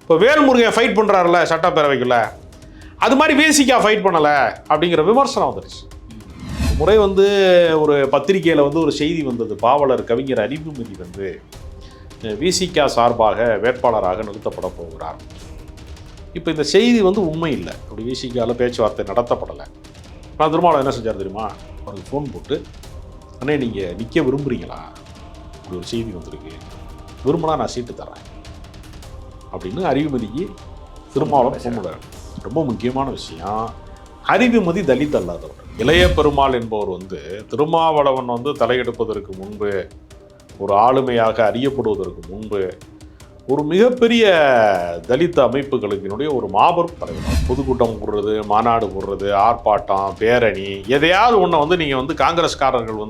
இப்போ வேல்முருகன் ஃபைட் பண்ணுறாருல சட்டப்பேரவைக்குள்ள, அது மாதிரி விசிகா ஃபைட் பண்ணலை அப்படிங்கிற விமர்சனம் வந்துடுச்சு. முறை வந்து ஒரு பத்திரிகையில் வந்து ஒரு செய்தி வந்தது, பாவலர் கவிஞர் அறிவுமதி விசிகா சார்பாக வேட்பாளராக நிறுத்தப்பட போகிறார். இப்போ இந்த செய்தி உண்மை இல்லை, அப்படி விசிகாவில் பேச்சுவார்த்தை நடத்தப்படலை. நான் திருமாவளவன் என்ன செஞ்சார் தெரியுமா, அவருக்கு ஃபோன் போட்டு, அண்ணே நீங்கள் நிற்க விரும்புகிறீங்களா, அப்படி ஒரு செய்தி வந்திருக்கு, விரும்பினா நான் சீட்டு தரேன் அப்படின்னு அறிவுமதிக்கு திருமாவளவன் சொன்னார். ரொம்ப முக்கியமான விஷயம், அறிவுமதி தலித் அல்லாதவர். இளைய பெருமாள் என்பவர் திருமாவளவன் தலையெடுப்பதற்கு முன்பு, ஒரு ஆளுமையாக அறியப்படுவதற்கு முன்பு, ஒரு மிகப்பெரிய தலித் அமைப்புகளுக்கினுடைய ஒரு மாபெரும் தலைவர். பொதுக்கூட்டம் போடுறது, மாநாடு போடுறது, ஆர்ப்பாட்டம், பேரணி, எதையாவது ஒன்று நீங்கள் காங்கிரஸ்காரர்கள்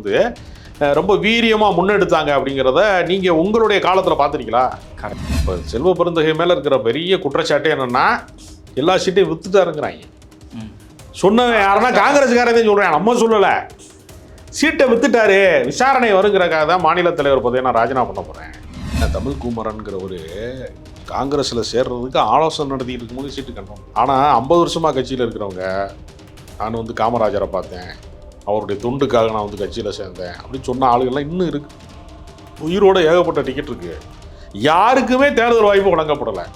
ரொம்ப வீரியமாக முன்னெடுத்தாங்க அப்படிங்கிறத நீங்கள் உங்களுடைய காலத்தில் பார்த்துருக்கீங்களா? இப்போ செல்வ பெருந்தகை மேலே இருக்கிற பெரிய குற்றச்சாட்டே என்னென்னா, எல்லா சீட்டையும் வித்துட்டாருங்கிறாங்க. சொன்னவன் யாருன்னா காங்கிரஸ்காரதே சொல்கிறேன், நம்ம சொல்லலை. சீட்டை வித்துட்டாரு, விசாரணை வருங்கிறக்காக தான் மாநில தலைவர் பதவியை நான் ராஜினாமா பண்ண போகிறேன். தமிழ் குமரன்கிற ஒரு காங்கிரஸில் சேர்றதுக்கு ஆலோசனை நடத்திட்டு இருக்கும்போது சீட்டு கண்டோம். ஆனால் 50 வருஷமாக கட்சியில் இருக்கிறவங்க, நான் காமராஜரை பார்த்தேன், அவருடைய தொண்டுக்காக நான் கட்சியில் சேர்ந்தேன் அப்படின்னு சொன்ன ஆளுகள்லாம் இன்னும் இருக்கு. உயிரோட ஏகப்பட்ட டிக்கெட் இருக்கு. யாருக்குமே தேர்தல் வாய்ப்பு வழங்கப்படலை.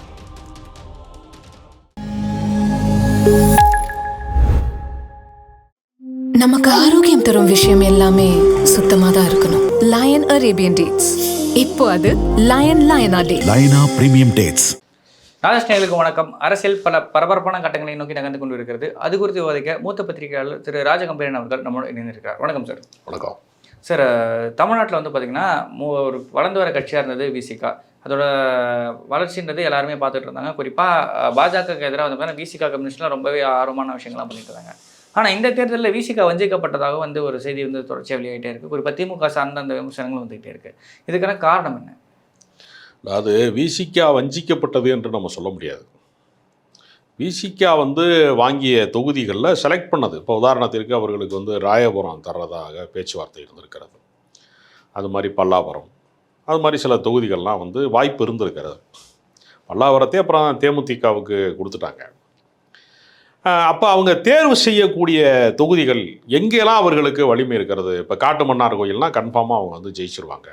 நமக்கு ஆரோக்கியம் தரும் விஷயம் எல்லாமே சுத்தமாக தான் இருக்கணும். லயன் அரேபியன் டேட்ஸ், இப்போ அது லயனா பிரீமியம் டேட்ஸ். ராஜஸ்தானிகளுக்கு வணக்கம். அரசியல் பல பரபரப்பான கட்டங்களை நோக்கி நகர்ந்து கொண்டு இருக்கிறது. அது குறித்து விவாதிக்க மூத்த பத்திரிகையாளர் திரு ராஜகம்பீரன் அவர்கள் நம்மளோட இணைந்திருக்கிறார். வணக்கம் சார். வணக்கம் சார். தமிழ்நாட்டில் பார்த்தீங்கன்னா ஒரு வளர்ந்து வர கட்சியாக இருந்தது விசிகா. அதோட வளர்ச்சின்றது எல்லாருமே பார்த்துட்டு இருந்தாங்க. குறிப்பாக பாஜகவுக்கு எதிராக பார்த்தீங்கன்னா விசிகா கம்யூனிஸ்ட்லாம் ரொம்பவே ஆர்வமான விஷயங்கள்லாம் பண்ணிட்டு இருந்தாங்க. ஆனால் இந்த தேர்தலில் விசிகா வஞ்சிக்கப்பட்டதாக ஒரு செய்தி தொடர்ச்சியாக வெளியாகிட்டே இருக்குது. குறிப்பாக திமுக சார்ந்த அந்த விமர்சனங்களும் வந்துகிட்டே இருக்குது. இதுக்கான காரணம் என்ன? அதாவது விசிகா வஞ்சிக்கப்பட்டது என்று நம்ம சொல்ல முடியாது. விசிகா வாங்கிய தொகுதிகளில் செலக்ட் பண்ணது. இப்போ உதாரணத்திற்கு அவர்களுக்கு ராயபுரம் தர்றதாக பேச்சுவார்த்தை இருந்திருக்கிறது. அது மாதிரி பல்லாவரம், அது மாதிரி சில தொகுதிகள்லாம் வாய்ப்பு இருந்திருக்கிறது. பல்லாவரத்தை அப்புறம் தேமுதிகவுக்கு கொடுத்துட்டாங்க. அப்போ அவங்க தேர்வு செய்யக்கூடிய தொகுதிகள் எங்கெல்லாம் அவர்களுக்கு வலிமை இருக்கிறது. இப்போ காட்டுமன்னார் கோயில்னால் கன்ஃபார்மாக அவங்க ஜெயிச்சிருவாங்க.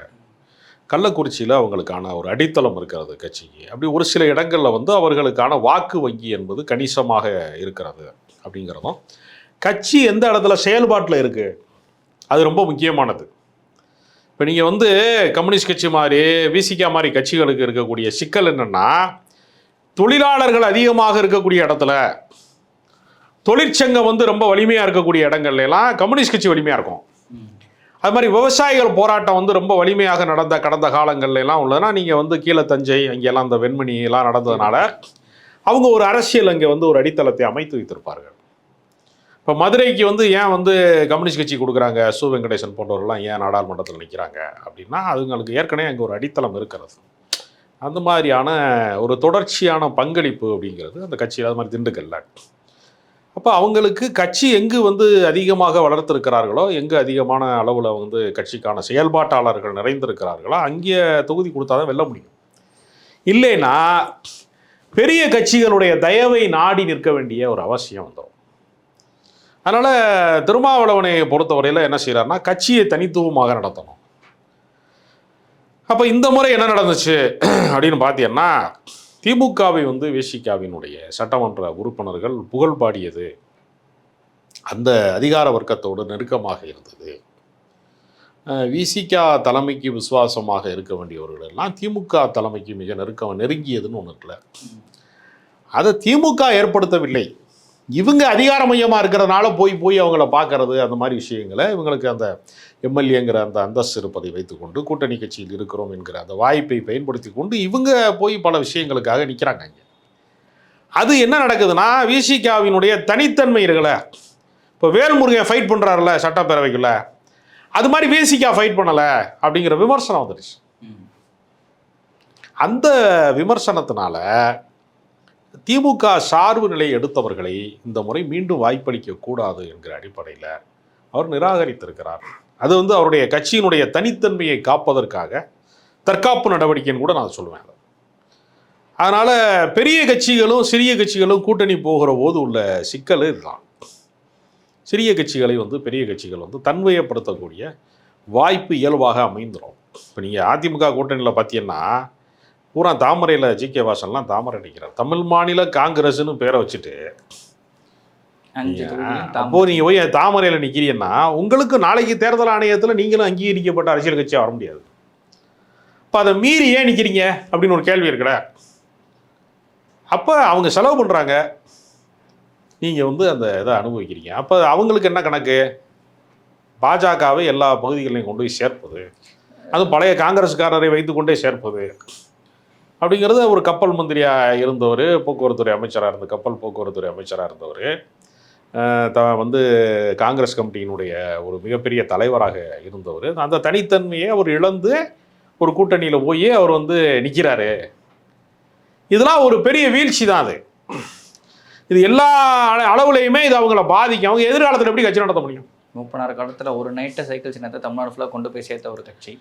கள்ளக்குறிச்சியில் அவங்களுக்கான ஒரு அடித்தளம் இருக்கிறது கட்சிக்கு. அப்படி ஒரு சில இடங்களில் அவர்களுக்கான வாக்கு வங்கி என்பது கணிசமாக இருக்கிறது. அப்படிங்கிறதும் கட்சி எந்த இடத்துல செயல்பாட்டில் இருக்குது, அது ரொம்ப முக்கியமானது. இப்போ நீங்கள் கம்யூனிஸ்ட் கட்சி மாதிரி விசிகா மாதிரி கட்சிகளுக்கு இருக்கக்கூடிய சிக்கல் என்னென்னா, தொழிலாளர்கள் அதிகமாக இருக்கக்கூடிய இடத்துல, தொழிற்சங்கம் ரொம்ப வலிமையாக இருக்கக்கூடிய இடங்கள்லாம் கம்யூனிஸ்ட் கட்சி வலிமையாக இருக்கும். அது மாதிரி விவசாயிகள் போராட்டம் ரொம்ப வலிமையாக நடந்த கடந்த காலங்கள்லாம் உள்ளதுன்னா, நீங்கள் கீழே தஞ்சை அங்கெல்லாம் அந்த வெண்மணி எல்லாம் நடந்ததுனால அவங்க ஒரு அரசியல் அங்கே ஒரு அடித்தளத்தை அமைத்து வைத்திருப்பார்கள். இப்போ மதுரைக்கு ஏன் கம்யூனிஸ்ட் கட்சி கொடுக்குறாங்க, சு வெங்கடேசன் போன்றவர்கள்லாம் ஏன் நாடாளுமன்றத்தில் நிற்கிறாங்க அப்படின்னா, அதுங்களுக்கு ஏற்கனவே அங்கே ஒரு அடித்தளம் இருக்கிறது. அந்த மாதிரியான ஒரு தொடர்ச்சியான பங்களிப்பு அப்படிங்கிறது அந்த கட்சியில், அது மாதிரி திண்டுக்கல்ல. அப்போ அவங்களுக்கு கட்சி எங்கு அதிகமாக வளர்த்திருக்கிறார்களோ, எங்கு அதிகமான அளவில் கட்சிக்கான செயல்பாட்டாளர்கள் நிறைந்திருக்கிறார்களோ, அங்கே தொகுதி கொடுத்தா தான் வெல்ல முடியும். இல்லைன்னா பெரிய கட்சிகளுடைய தயவை நாடி நிற்க வேண்டிய ஒரு அவசியம் வந்துடும். அதனால் திருமாவளவனை பொறுத்தவரையில் என்ன செய்கிறாருன்னா, கட்சியை தனித்துவமாக நடத்தணும். அப்போ இந்த முறை என்ன நடந்துச்சு அப்படின்னு பார்த்தீங்கன்னா, திமுகவை விசிகாவினுடைய சட்டமன்ற உறுப்பினர்கள் புகழ் பாடியது அந்த அதிகார வர்க்கத்தோடு நெருக்கமாக இருந்தது. விசிகா தலைமைக்கு விசுவாசமாக இருக்க வேண்டியவர்கள் எல்லாம் திமுக தலைமைக்கு மிக நெருங்கியதுன்னு ஒன்று இருக்குல்ல, அதை திமுக ஏற்படுத்தவில்லை. இவங்க அதிகார மையமாக இருக்கிறதுனால போய் அவங்கள பார்க்கறது, அந்த மாதிரி விஷயங்களை இவங்களுக்கு அந்த எம்எல்ஏங்கிற அந்த அந்தஸ்து இருப்பதை வைத்துக்கொண்டு, கூட்டணி கட்சியில் இருக்கிறோம் என்கிற அந்த வாய்ப்பை பயன்படுத்தி கொண்டு இவங்க போய் பல விஷயங்களுக்காக நிற்கிறாங்க. இங்கே அது என்ன நடக்குதுன்னா, விசிகாவினுடைய தனித்தன்மை இருக்குல்ல, இப்போ வேல்முருகன் ஃபைட் பண்ணுறாருல சட்டப்பேரவைக்குள்ள, அது மாதிரி விசிகா ஃபைட் பண்ணலை அப்படிங்கிற விமர்சனம் வந்துடுச்சு. அந்த விமர்சனத்தினால திமுக சார்பு நிலை எடுத்தவர்களை இந்த முறை மீண்டும் வாய்ப்பளிக்கக்கூடாது என்கிற அடிப்படையில் அவர் நிராகரித்திருக்கிறார். அது அவருடைய கட்சியினுடைய தனித்தன்மையை காப்பதற்காக தற்காப்பு நடவடிக்கைன்னு கூட நான் சொல்லுவேன். அதனால் பெரிய கட்சிகளும் சிறிய கட்சிகளும் கூட்டணி போகிற போது உள்ள சிக்கல் இதுதான். சிறிய கட்சிகளை வந்து பெரிய கட்சிகள் வந்து தன்மையப்படுத்தக்கூடிய வாய்ப்பு இயல்பாக அமைந்துடும். இப்போ நீங்கள் அதிமுக கூட்டணியில் பார்த்தீங்கன்னா பூரா தாமரையில் ஜி.கே. வாசன்லாம் தாமரை அடிக்கிறார். தமிழ் மாநில காங்கிரஸ்னு பேரை வச்சுட்டு அப்போ நீங்கள் போய் தாமரையில் நிற்கிறீங்கன்னா உங்களுக்கு நாளைக்கு தேர்தல் ஆணையத்தில் நீங்களும் அங்கீகரிக்கப்பட்ட அரசியல் கட்சியாக வர முடியாது. இப்போ அதை மீறி ஏன் நிற்கிறீங்க அப்படின்னு ஒரு கேள்வி இருக்குல்ல. அப்போ அவங்க செலவு பண்ணுறாங்க, நீங்கள் வந்து அந்த இதை அனுபவிக்கிறீங்க. அப்போ அவங்களுக்கு என்ன கணக்கு? பாஜகவை எல்லா பகுதிகளையும் கொண்டு போய் சேர்ப்பது, அதுவும் பழைய காங்கிரஸ்காரரை வைத்து கொண்டே சேர்ப்பது அப்படிங்கிறது. ஒரு கப்பல் மந்திரியாக இருந்தவர், போக்குவரத்துறை அமைச்சராக இருந்த கப்பல் போக்குவரத்துறை அமைச்சராக இருந்தவர், வந்து காங்கிரஸ் கமிட்டியினுடைய ஒரு மிகப்பெரிய தலைவராக இருந்தவர். அந்த தனித்தன்மையை அவர் இழந்து ஒரு கூட்டணியில் போய் அவர் வந்து நிற்கிறாரு. இதெல்லாம் ஒரு பெரிய வீழ்ச்சி தான். அது இது எல்லா அளவுலையுமே இது அவங்கள பாதிக்கும். அவங்க எதிர்காலத்தில் எப்படி கட்சி நடத்த முடியும்? 30 காலத்தில் ஒரு நைட்டு சைக்கிள் சின்னத்தை தமிழ்நாடு ஃபுல்லாக கொண்டு போய் சேர்த்த ஒரு கட்சி.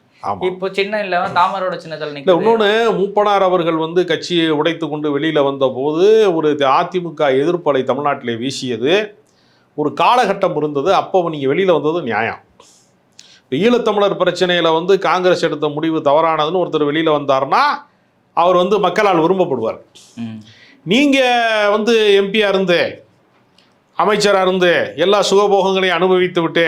இப்போ சின்ன இல்லை தாமரோட சின்னத்தில் நிற்க. இன்னொன்று, மூப்பனார் அவர்கள் வந்து கட்சியை உடைத்து கொண்டு வெளியில் வந்த போது ஒரு அதிமுக எதிர்ப்பலை தமிழ்நாட்டிலே வீசியது ஒரு காலகட்டம் இருந்தது. அப்போ நீங்கள் வெளியில் வந்தது நியாயம். ஈழத்தமிழர் பிரச்சனையில் வந்து காங்கிரஸ் எடுத்த முடிவு தவறானதுன்னு ஒருத்தர் வெளியில் வந்தார்னா அவர் வந்து மக்களால் விரும்பப்படுவார். நீங்கள் வந்து எம்பியாக இருந்து அமைச்சராக இருந்து எல்லா சுகபோகங்களையும் அனுபவித்து விட்டு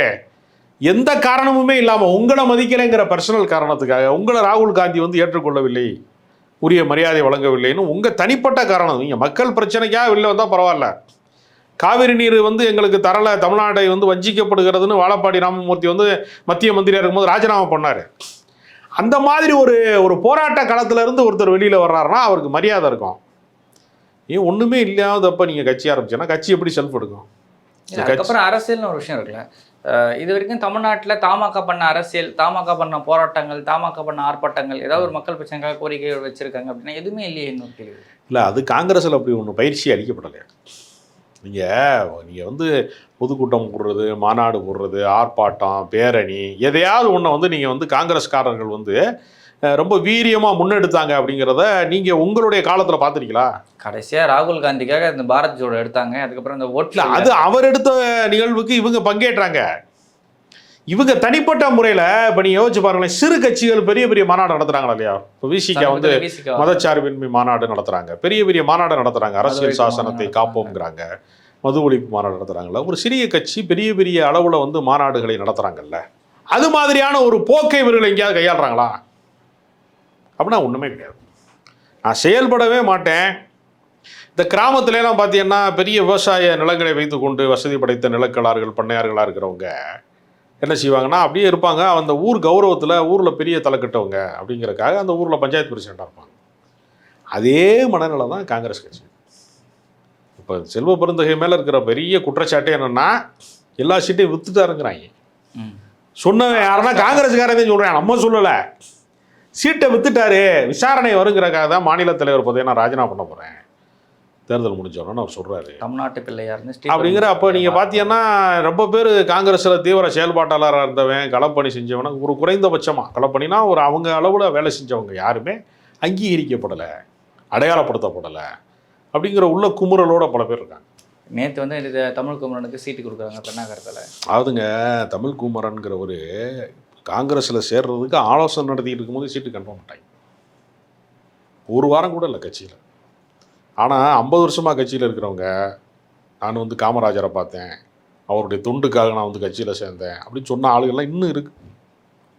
எந்த காரணமுமே இல்லாமல் உங்களை மதிக்கலைங்கிற பர்சனல் காரணத்துக்காக உங்களை ராகுல் காந்தி வந்து ஏற்றுக்கொள்ளவில்லை, உரிய மரியாதை வழங்கவில்லைன்னு உங்கள் தனிப்பட்ட காரணம். நீங்கள் மக்கள் பிரச்சனைக்காக வெளில வந்தால் பரவாயில்ல. காவிரி நீர் வந்து எங்களுக்கு தரலை, தமிழ்நாட்டை வந்து வஞ்சிக்கப்படுகிறதுன்னு வாழப்பாடி ராமமூர்த்தி வந்து மத்திய மந்திரியாக இருக்கும்போது ராஜினாமா பண்ணார். அந்த மாதிரி ஒரு போராட்ட களத்திலேருந்து ஒருத்தர் வெளியில் வர்றாருன்னா அவருக்கு மரியாதை இருக்கும். ஏன் ஒன்றுமே இல்லாதப்போ நீங்கள் கட்சி ஆரம்பிச்சோன்னா கட்சி எப்படி செல்ஃப் எடுக்கும்? அதுக்கப்புறம் அரசியல்னு ஒரு விஷயம் இருக்குல்ல. இது வரைக்கும் தமிழ்நாட்டில் தமாக பண்ண அரசியல், தமாக பண்ண போராட்டங்கள், தமாக பண்ண ஆர்ப்பாட்டங்கள், ஏதாவது ஒரு மக்கள் பிரச்சனைக்காக கோரிக்கைகள் வச்சுருக்காங்க அப்படின்னா எதுவுமே இல்லையே இன்னொரு கேள்வி. இல்லை, அது காங்கிரஸில் அப்படி ஒன்று பயிற்சி அளிக்கப்படலை. நீங்கள் வந்து பொதுக்கூட்டம் போடுறது, மாநாடு போடுறது, ஆர்ப்பாட்டம், பேரணி, எதையாவது ஒன்று வந்து நீங்கள் வந்து காங்கிரஸ்காரர்கள் வந்து ரொம்ப வீரியமாக முன்னெடுத்தாங்க அப்படிங்கிறத நீங்கள் உங்களுடைய காலத்தில் பார்த்துருக்கீங்களா? கடைசியாக ராகுல் காந்திக்காக இந்த பாரத் ஜோடோ எடுத்தாங்க. அதுக்கப்புறம் இந்த ஓட்டில் அது அவர் எடுத்த நிகழ்வுக்கு இவங்க பங்கேற்றாங்க. இவங்க தனிப்பட்ட முறையில் இப்போ நீங்கள் யோசிச்சு பாருங்களேன், சிறு கட்சிகள் பெரிய பெரிய மாநாடு நடத்துகிறாங்களா இல்லையா? இப்போ விசிகா வந்து மதச்சார்பின்மை மாநாடு நடத்துகிறாங்க, பெரிய பெரிய மாநாடு நடத்துகிறாங்க, அரசியல் சாசனத்தை காப்போங்கிறாங்க, மது ஒழிப்பு மாநாடு நடத்துகிறாங்களா. ஒரு சிறிய கட்சி பெரிய பெரிய அளவில் வந்து மாநாடுகளை நடத்துகிறாங்கல்ல. அது மாதிரியான ஒரு போக்கை இவர்கள் எங்கேயாவது கையாளுறாங்களா? அப்படின்னா ஒன்றுமே கிடையாது. நான் செயல்படவே மாட்டேன். இந்த கிராமத்துலலாம் பார்த்தீங்கன்னா பெரிய விவசாய நிலங்களை வைத்து கொண்டு வசதி படைத்த நிலக்கலார்கள், பண்ணையார்களாக இருக்கிறவங்க என்ன செய்வாங்கன்னா அப்படியே இருப்பாங்க. அந்த ஊர் கௌரவத்தில் ஊரில் பெரிய தலைக்கட்டவங்க அப்படிங்கிறக்காக அந்த ஊரில் பஞ்சாயத்து பிரசிடெண்ட்டாக இருப்பாங்க. அதே மனநிலை தான் காங்கிரஸ் கட்சி. இப்போ செல்வ பெருந்தகை மேலே இருக்கிற பெரிய குற்றச்சாட்டே என்னென்னா எல்லா சீட்டையும் வித்துட்டாருங்கிறாங்க. சொன்னவன் யாருன்னா காங்கிரஸ்காரன் சொல்கிறேன், நம்ம சொல்லலை. சீட்டை வித்துட்டாரு, விசாரணை வருங்கிறக்காக தான் மாநில தலைவர் பதவியை நான் ராஜினாமா பண்ண போகிறேன் தேர்தல் முடிஞ்சோன்னு அவர் சொல்கிறாரு. தமிழ்நாட்டு பிள்ளையார் அப்படிங்கிற. அப்போ நீங்கள் பார்த்தீங்கன்னா ரொம்ப பேர் காங்கிரஸில் தீவிர செயல்பாட்டாளராக இருந்தவன், களப்பணி செஞ்சவன, ஒரு குறைந்தபட்சமாக களப்பணினா ஒரு அவங்க அளவில் வேலை செஞ்சவங்க யாருமே அங்கீகரிக்கப்படலை, அடையாளப்படுத்தப்படலை அப்படிங்கிற உள்ள குமுறலோட பல பேர் இருக்காங்க. நேற்று வந்து இது தமிழ் குமரனுக்கு சீட்டு கொடுக்குறாங்க பெண்ணாகரத்தில். அதாவதுங்க, தமிழ் குமரன்கிற ஒரு காங்கிரஸில் சேர்றதுக்கு ஆலோசனை நடத்திக்கிட்டு இருக்கும்போது சீட்டு கன்ஃபார்ம் பண்ணிட்டாங்க. ஒரு வாரம் கூட இல்லை கட்சியில். ஆனால் 50 வருஷமாக கட்சியில் இருக்கிறவங்க, நான் வந்து காமராஜரை பார்த்தேன், அவருடைய தொண்டுக்காக நான் வந்து கட்சியில் சேர்ந்தேன் அப்படின்னு சொன்ன ஆளுகள்லாம் இன்னும் இருக்குது.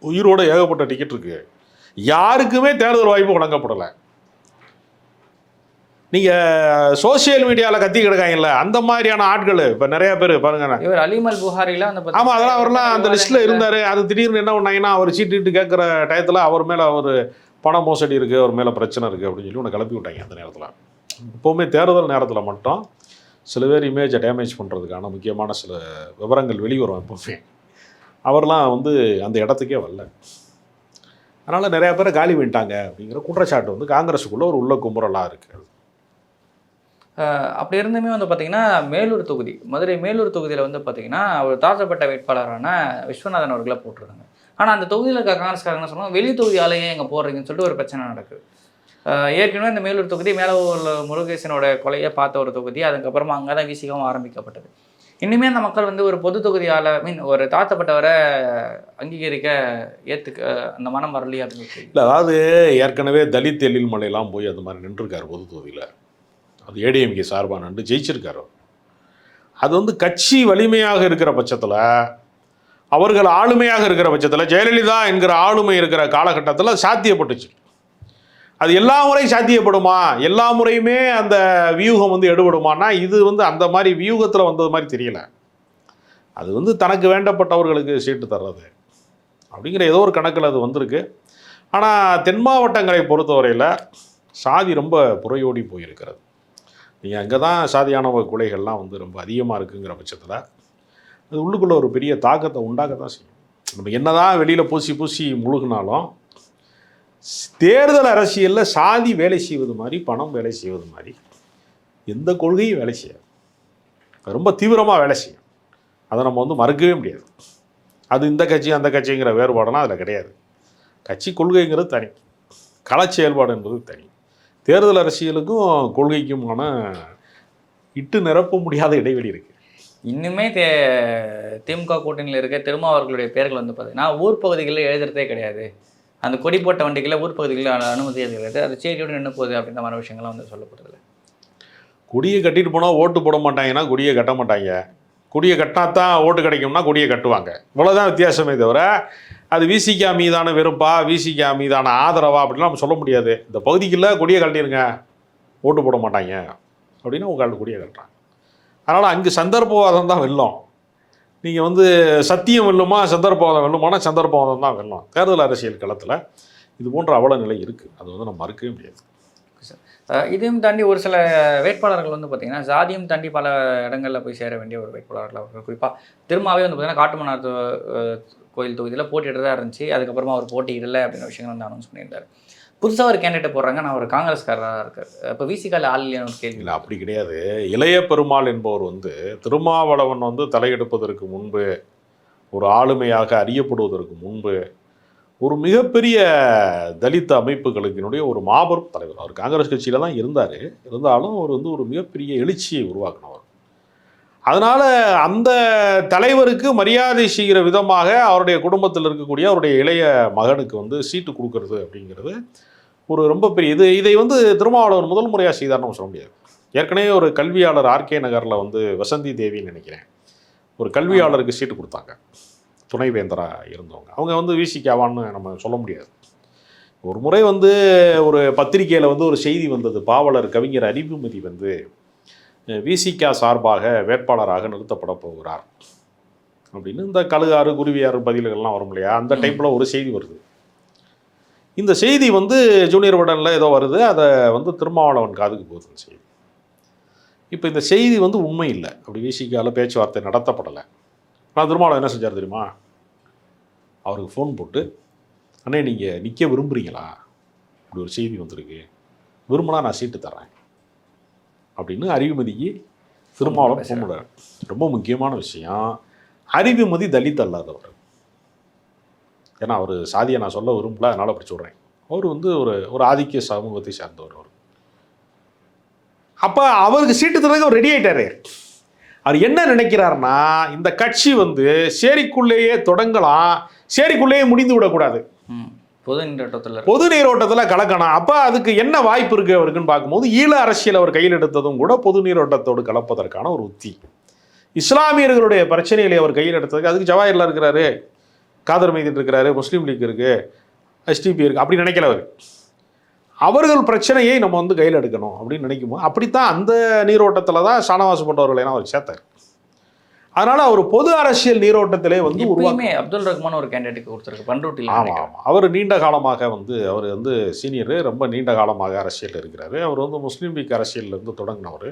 உயிரோட ஏகப்பட்ட டிக்கெட் இருக்குது. யாருக்குமே தேர்தல் வாய்ப்பு வழங்கப்படலை. நீங்கள் சோசியல் மீடியாவில் கத்தி கிடக்காங்கல்ல, அந்த மாதிரியான ஆட்கள் இப்போ நிறைய பேர் பாருங்க. இவர் அலிமல் புகாரிலாம் அந்த ஆமாம், அதெல்லாம் அவர்லாம் அந்த லிஸ்ட்டில் இருந்தார். அது திடீர்னு என்ன பண்ணாங்கன்னா அவர் சீட்டு கேட்குற டயத்தில் அவர் மேலே ஒரு பண மோசடி இருக்குது, அவர் மேலே பிரச்சனை இருக்குது அப்படின்னு சொல்லி ஒன்று கிளப்பி விட்டாங்க. அந்த நேரத்தில் எப்போவுமே தேர்தல் நேரத்தில் மட்டும் சில பேர் இமேஜை டேமேஜ் பண்ணுறதுக்கான முக்கியமான சில விவரங்கள் வெளிவரும். எப்போவுமே அவர்லாம் வந்து அந்த இடத்துக்கே வரல. அதனால் நிறையா பேரை காலி பண்ணிட்டாங்க அப்படிங்கிற குற்றச்சாட்டு வந்து காங்கிரஸுக்குள்ளே ஒரு உள்ள கும்புறலாக இருக்குது. அப்படி இருந்துமே வந்து பார்த்திங்கன்னா மேலூர் தொகுதி, மதுரை மேலூர் தொகுதியில் வந்து பார்த்திங்கன்னா ஒரு தாழ்த்தப்பட்ட வேட்பாளரான விஸ்வநாதன் அவர்களை போட்டிருக்காங்க. ஆனால் அந்த தொகுதியில் இருக்க காங்கிரஸ்காரங்க என்ன சொன்னாங்க, வெளி தொகுதி ஆலையே எங்கே போடுறீங்கன்னு சொல்லிட்டு ஒரு பிரச்சனை நடக்குது. ஏற்கனவே இந்த மேலூர் தொகுதி மேலே முருகேசனோட கொலையை பார்த்த ஒரு தொகுதி, அதுக்கப்புறமா அங்கே தான் விசிகாவும் ஆரம்பிக்கப்பட்டது. இன்னுமே அந்த மக்கள் வந்து ஒரு பொது தொகுதியால் ஒரு தாழ்த்தப்பட்டவரை அங்கீகரிக்க ஏற்றுக்க அந்த மனம் வரலையா அப்படின்னு இல்லை, அதாவது ஏற்கனவே தலித் எழில் மலையெல்லாம் போய் அந்த மாதிரி நின்றுருக்காரு பொது தொகுதியில். அது ஏடிஎம்கே சார்பாக நின்று ஜெயிச்சிருக்காரு. அது வந்து கட்சி வலிமையாக இருக்கிற பட்சத்தில், அவர்கள் ஆளுமையாக இருக்கிற பட்சத்தில், ஜெயலலிதா என்கிற ஆளுமை இருக்கிற காலகட்டத்தில் சாத்தியப்பட்டுச்சு. அது எல்லா முறையும் சாத்தியப்படுமா, எல்லா முறையுமே அந்த வியூகம் வந்து எடுபடுமானா இது வந்து அந்த மாதிரி வியூகத்தில் வந்தது மாதிரி தெரியல. அது வந்து தனக்கு வேண்டப்பட்டவர்களுக்கு சீட்டு தர்றது அப்படிங்கிற ஏதோ ஒரு கணக்கில் அது வந்திருக்கு. ஆனால் தென் மாவட்டங்களை பொறுத்தவரையில் சாதி ரொம்ப புறையோடி போயிருக்கிறது. நீங்கள் அங்கே தான் சாதியானவ கொலைகள்லாம் வந்து ரொம்ப அதிகமாக இருக்குங்கிற பட்சத்தில் அது உள்ளுக்குள்ளே ஒரு பெரிய தாக்கத்தை உண்டாக்க தான் செய்யும். நம்ம என்ன தான் வெளியில் பூசி முழுகினாலும் தேர்தல் அரசியலில் சாதி வேலை செய்வது மாதிரி, பணம் வேலை செய்வது மாதிரி எந்த கொள்கையும் வேலை செய்யாது. ரொம்ப தீவிரமாக வேலை செய்யும். அதை நம்ம வந்து மறுக்கவே முடியாது. அது இந்த கட்சி அந்த கட்சிங்கிற வேறுபாடெல்லாம் அதில் கிடையாது. கட்சி கொள்கைங்கிறது தனி, கள செயல்பாடு என்பது தனி. தேர்தல் அரசியலுக்கும் கொள்கைக்குமான இட்டு நிரப்ப முடியாத இடைவெளி இருக்குது. இன்னுமே திமுக கூட்டணியில் இருக்க திருமாவர்களுடைய பேர்கள் வந்து பார்த்தீங்கன்னா ஊர் பகுதிகளில் எழுதுறதே கிடையாது. அந்த கொடி போட்ட வண்டிகளில் ஊர் பகுதிகளில் அனுமதி கிடையாது. அது சேரியோடு நின்று போகுது அப்படின்ற மாதிரி விஷயங்கள்லாம் வந்து சொல்லப்படுறது. கொடியை கட்டிட்டு போனால் ஓட்டு போட மாட்டாங்கன்னா கொடியை கட்ட மாட்டாங்க. கொடியை கட்டினா தான் ஓட்டு கிடைக்கும்னா கொடியை கட்டுவாங்க. இவ்வளோதான் வித்தியாசமே தவிர அது விசிகா மீதான வெறுப்பா, விசிகா மீதான ஆதரவா அப்படின்லாம் நம்ம சொல்ல முடியாது. இந்த பகுதிக்குள்ள கொடியை கட்டிடுங்க, ஓட்டு போட மாட்டாங்க அப்படின்னா உங்கள் கொடியை கட்டுறாங்க. அதனால் அங்கே சந்தர்ப்பவாதம் தான் வெல்லும். நீங்கள் வந்து சத்தியம் வெல்லுமா சந்தர்ப்பவாதம் வெல்லுமானா சந்தர்ப்பவாதம் தான் வெல்லும். தேர்தல் அரசியல் களத்தில் இது போன்ற அவல நிலை இருக்குது. அது வந்து நம்ம மறுக்கவே முடியாது. இதையும் தாண்டி ஒரு சில வேட்பாளர்கள் வந்து பார்த்திங்கன்னா ஜாதியும் தாண்டி பல இடங்களில் போய் சேர வேண்டிய ஒரு வேட்பாளர்கள் அவர்கள். குறிப்பாக திருமாவே வந்து பார்த்திங்கன்னா காட்டுமன்னார் கோயில் தொகுதியில் போட்டியிட்டு தான் இருந்துச்சு. அதுக்கப்புறமா அவர் போட்டியிடலை அப்படின்ற விஷயங்கள் வந்து அனௌன்ஸ் பண்ணியிருந்தார். புதுசாக ஒரு கேண்டிடேட் போடுறாங்க, நான் ஒரு காங்கிரஸ்காரராக இருக்கார். இப்போ விசிகால ஆள் இல்லையான்னு கேள்வி. இல்லை, அப்படி கிடையாது. இளைய பெருமாள் என்பவர் வந்து திருமாவளவன் வந்து தலையெடுப்பதற்கு முன்பு, ஒரு ஆளுமையாக அறியப்படுவதற்கு முன்பு, ஒரு மிகப்பெரிய தலித் அமைப்புகளுக்கினுடைய ஒரு மாபெரும் தலைவர். அவர் காங்கிரஸ் கட்சியில் தான் இருந்தாலும் அவர் வந்து ஒரு மிகப்பெரிய எழுச்சியை உருவாக்கினவர். அதனால் அந்த தலைவருக்கு மரியாதை செய்கிற விதமாக அவருடைய குடும்பத்தில் இருக்கக்கூடிய அவருடைய இளைய மகனுக்கு வந்து சீட்டு கொடுக்கறது அப்படிங்கிறது ஒரு ரொம்ப பெரிய இதை வந்து திருமாவளவன் முதல் முறையாக செய்தார்னு நம்ம சொல்ல முடியாது. ஏற்கனவே ஒரு கல்வியாளர் ஆர்கே நகரில் வந்து வசந்தி தேவின்னு நினைக்கிறேன், ஒரு கல்வியாளருக்கு சீட்டு கொடுத்தாங்க, துணைவேந்தராக இருந்தவங்க. அவங்க வந்து விசிகாவான்னு நம்ம சொல்ல முடியாது. ஒரு முறை வந்து ஒரு பத்திரிகையில் வந்து ஒரு செய்தி வந்தது, பாவலர் கவிஞர் அறிவுமதி வந்து விசிகா சார்பாக வேட்பாளராக நிறுத்தப்பட போகிறார் அப்படின்னு இந்த கழுகாறு குருவியார் பதில்கள்லாம் வரும் இல்லையா, அந்த டைப்பில் ஒரு செய்தி வருது. இந்த செய்தி வந்து ஜூனியர் விடனில் ஏதோ வருது, அதை வந்து திருமாவளவன் காதுக்கு போகுது செய்தி. இப்போ இந்த செய்தி வந்து உண்மை இல்லை, அப்படி விசிகாவில் பேச்சுவார்த்தை நடத்தப்படலை. ஆனால் திருமாவளவன் என்ன செஞ்சார் தெரியுமா, அவருக்கு ஃபோன் போட்டு, அண்ணே நீங்கள் நிற்க விரும்புகிறீங்களா, இப்படி ஒரு செய்தி வந்திருக்கு, விரும்பினா நான் சீட்டு தரேன் அப்படின்னு அறிவுமதிக்கு திருமாவளவன் ஃபோன் பண்ணுறாரு. ரொம்ப முக்கியமான விஷயம், அறிவுமதி தலித் அல்லாதவர். ஏன்னா அவர் சாதியை நான் சொல்ல விரும்பல, அதனால் அப்படி சொல்கிறேன். அவர் வந்து ஒரு ஆதிக்க சமூகத்தை சார்ந்தவர். அவர் அப்போ அவருக்கு சீட்டு தரதுக்கு அவர் ரெடி ஆகிட்டாரு. அவர் என்ன நினைக்கிறாருன்னா, இந்த கட்சி வந்து சேரிக்குள்ளேயே தொடங்கலாம், சேரிக்குள்ளேயே முடிந்து விடக்கூடாது, பொது நீரோட்டத்தில் கலக்கணும். அப்போ அதுக்கு என்ன வாய்ப்பு இருக்குது அவருக்குன்னு பார்க்கும்போது, ஈழ அரசியல் அவர் கையில் எடுத்ததும் கூட பொது நீரோட்டத்தோடு கலப்பதற்கான ஒரு உத்தி. இஸ்லாமியர்களுடைய பிரச்சனைகளை அவர் கையில் எடுத்ததுக்கு, அதுக்கு ஜவாஹர்லால் இருக்கிறாரு, காதர் மைதீன் இருக்கிறாரு, முஸ்லீம் லீக் இருக்குது, எஸ்டிபி இருக்குது, அப்படி நினைக்கல அவர். அவர்கள் பிரச்சனையை நம்ம வந்து கையில் எடுக்கணும் அப்படின்னு நினைக்கும்போது, அப்படித்தான் அந்த நீரோட்டத்தில் தான் ஷானவாஸ் போன்றவர்களைலாம் அவர் சேர்த்தார். அதனால் அவர் பொது அரசியல் நீரோட்டத்திலே வந்து உருவாக்கி அப்துல் ரஹ்மான் ஒரு கேண்டிடேட் கொடுத்துருக்கு பண்ருட்டியில். ஆமாம், அவர் நீண்ட காலமாக வந்து அவர் வந்து சீனியரு, ரொம்ப நீண்ட காலமாக அரசியல் இருக்கிறாரு. அவர் வந்து முஸ்லீம் லீக் அரசியலிருந்து தொடங்கினவர்.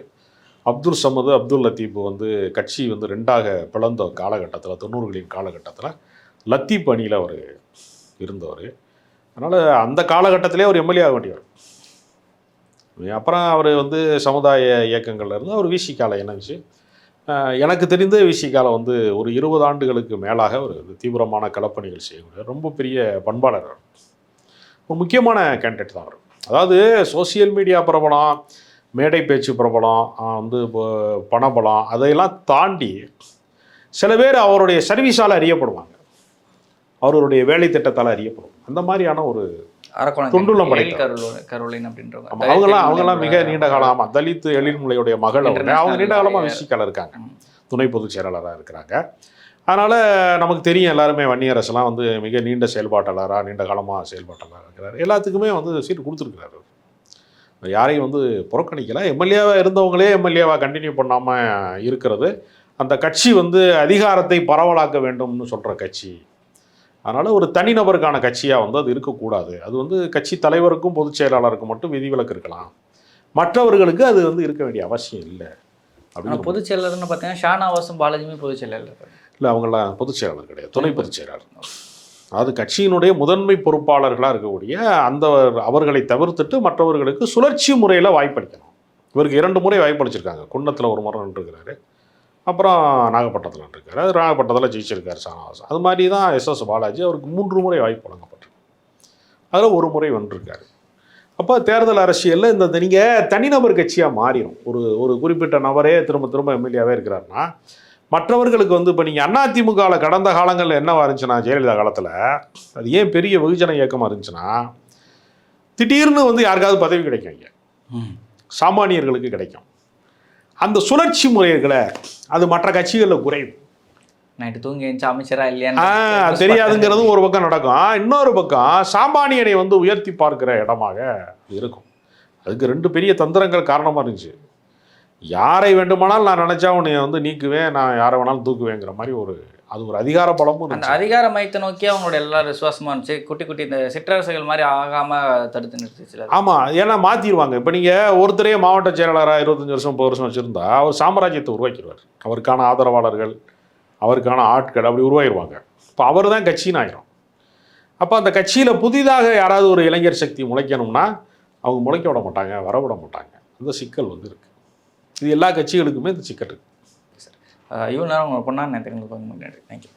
அப்துல் சமது, அப்துல் லத்தீப் வந்து கட்சி வந்து ரெண்டாக பிளந்த காலகட்டத்தில், 90களின் காலகட்டத்தில் லத்தீப் அணியில் அவர் இருந்தவர். அதனால் அந்த காலகட்டத்திலே அவர் எம்எல்ஏ ஆக வேண்டியவர். அப்புறம் அவர் வந்து சமுதாய இயக்கங்கள்ல இருந்து அவர் விசிகால இணைஞ்சு, எனக்கு தெரிந்த விசிகால வந்து ஒரு 20 ஆண்டுகளுக்கு மேலாக ஒரு தீவிரமான களப்பணிகள் செய்யக்கூடிய ரொம்ப பெரிய பண்பாளர். ஒரு முக்கியமான கேண்டிடேட் தான் அவர். அதாவது சோசியல் மீடியா பிரபலம், மேடை பேச்சு பிரபலம், வந்து இப்போ பணபலம், அதையெல்லாம் தாண்டி சில பேர் அவருடைய சர்வீஸால் அறியப்படுவாங்க, அவருடைய வேலை திட்டத்தால் அறியப்படும். அந்த மாதிரியான ஒரு தொண்டுள்ளம் கரோலின் அப்படின்றவங்க, அவங்கெல்லாம் மிக நீண்ட காலம், தலித் எழில்முலையுடைய மகள் அவங்க நீண்ட காலமாக விசிகால இருக்காங்க, துணை பொதுச் செயலாளராக இருக்கிறாங்க. அதனால் நமக்கு தெரியும் எல்லாருமே வன்னியரசுலாம் வந்து மிக நீண்ட செயல்பாட்டாளராக நீண்ட காலமாக செயல்பாட்டாளராக இருக்கிறார். எல்லாத்துக்குமே வந்து சீட்டு கொடுத்துருக்குறாரு. யாரையும் வந்து புறக்கணிக்கலை. எம்எல்ஏவாக இருந்தவங்களே எம்எல்ஏவாக கண்டினியூ பண்ணாமல் இருக்கிறது அந்த கட்சி வந்து அதிகாரத்தை பரவலாக்க வேண்டும்னு சொல்கிற கட்சி. அதனால் ஒரு தனிநபருக்கான கட்சியாக வந்து அது இருக்கக்கூடாது. அது வந்து கட்சி தலைவருக்கும் பொதுச் செயலாளருக்கும் மட்டும் விதிவிலக்கு இருக்கலாம், மற்றவர்களுக்கு அது வந்து இருக்க வேண்டிய அவசியம் இல்லை அப்படின்னு. பொதுச் செயலாளர்னு பார்த்தீங்கன்னா ஷானவாசும் பாலாஜியுமே பொதுச் செயலாளர் இல்லை, அவங்களாம் பொதுச் செயலாளர் கிடையாது, துணை பொதுச் செயலாளர். அதாவது கட்சியினுடைய முதன்மை பொறுப்பாளர்களாக இருக்கக்கூடிய அவர்களை தவிர்த்துட்டு மற்றவர்களுக்கு சுழற்சி முறையில் வாய்ப்பளிக்கணும். இவருக்கு 2 முறை வாய்ப்பளிச்சிருக்காங்க. குன்னத்தில் ஒரு முறை நின்றுருக்கிறாரு, அப்புறம் நாகப்பட்டினத்தில் நின்றுருக்காரு. அது நாகப்பட்டினத்தில் ஜெயிச்சிருக்காரு ஷானவாஸ். அது மாதிரி தான் எஸ் பாலாஜி, அவருக்கு 3 முறை வாய்ப்பு வழங்கப்பட்டிருக்கு. அதில் 1 முறை வென்றிருக்காரு. அப்போ தேர்தல் அரசியலில் இந்த நீங்கள் தனிநபர் கட்சியாக மாறிடும். ஒரு குறிப்பிட்ட நபரே திரும்ப திரும்ப எம்எல்ஏவே இருக்கிறாருன்னா மற்றவர்களுக்கு வந்து இப்போ நீங்கள் அதிமுகவில் கடந்த காலங்களில் என்னவா இருந்துச்சுன்னா, ஜெயலலிதா காலத்தில் அது ஏன் பெரிய வெகுஜன இயக்கமாக இருந்துச்சுன்னா, திடீர்னு வந்து யாருக்காவது பதவி கிடைக்கும், இங்கே சாமானியர்களுக்கு கிடைக்கும். அந்த சுழற்சி முறைகளை அது மற்ற கட்சிகளில் குறையும். நைட்டு தூங்கி எழுந்துச்சு அமைச்சரா இல்லையான்னு தெரியாதுங்கிறதும் ஒரு பக்கம் நடக்கும். இன்னொரு பக்கம் சாமானியனை வந்து உயர்த்தி பார்க்குற இடமாக இருக்கும். அதுக்கு 2 பெரிய தந்திரங்கள் காரணமாக இருந்துச்சு. யாரை வேண்டுமானால் நான் நினச்சா உன்னை வந்து நீக்குவேன், நான் யாரை வேணாலும் தூக்குவேங்கிற மாதிரி அது ஒரு அதிகார பலமும். அந்த அதிகார மையத்தை நோக்கி அவங்களோட எல்லாரும் விசுவாசமாக இருந்துச்சு. குட்டி குட்டி இந்த சிற்றரசுகள் மாதிரி ஆகாமல் தடுத்து நிறுத்திச்சு. ஆமாம், ஏன்னா மாற்றிடுவாங்க. இப்போ நீங்கள் ஒருத்தரே மாவட்ட செயலாளராக 25 வருஷம் 30 வருஷம் வச்சுருந்தா அவர் சாம்ராஜ்யத்தை உருவாக்கிடுவார். அவருக்கான ஆதரவாளர்கள், அவருக்கான ஆட்கள் அப்படி உருவாகிடுவாங்க. இப்போ அவர் தான் கட்சின்னு ஆயிரும். அப்போ அந்த கட்சியில் புதிதாக யாராவது ஒரு இளைஞர் சக்தி முளைக்கணும்னா அவங்க முளைக்க விட மாட்டாங்க, வரவிட மாட்டாங்க. அந்த சிக்கல் வந்து இருக்குது. இது எல்லா கட்சிகளுக்குமே இந்த சிக்கல் இருக்குது. இவ்வளோ நேரம் உங்களை பொண்ணா நான் தெரிந்து தேங்க்யூ.